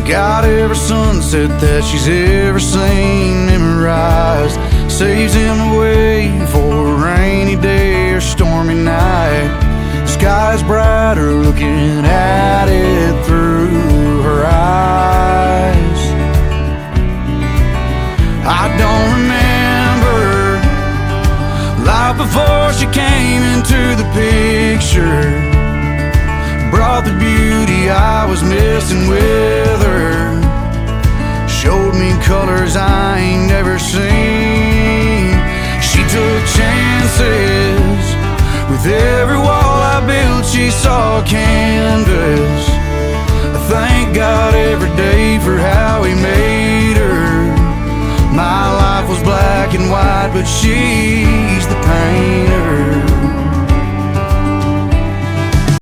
Got every sunset that she's ever seen memorized. Saves him away for a rainy day or stormy night. Sky's brighter looking at it through her eyes. I don't remember life before she came into the picture. Brought the beauty I was missing with her. Showed me colors I ain't never seen. She took chances. With every wall I built she saw canvas. I thank God every day for how he made her. My life was black and white, but she's the painter.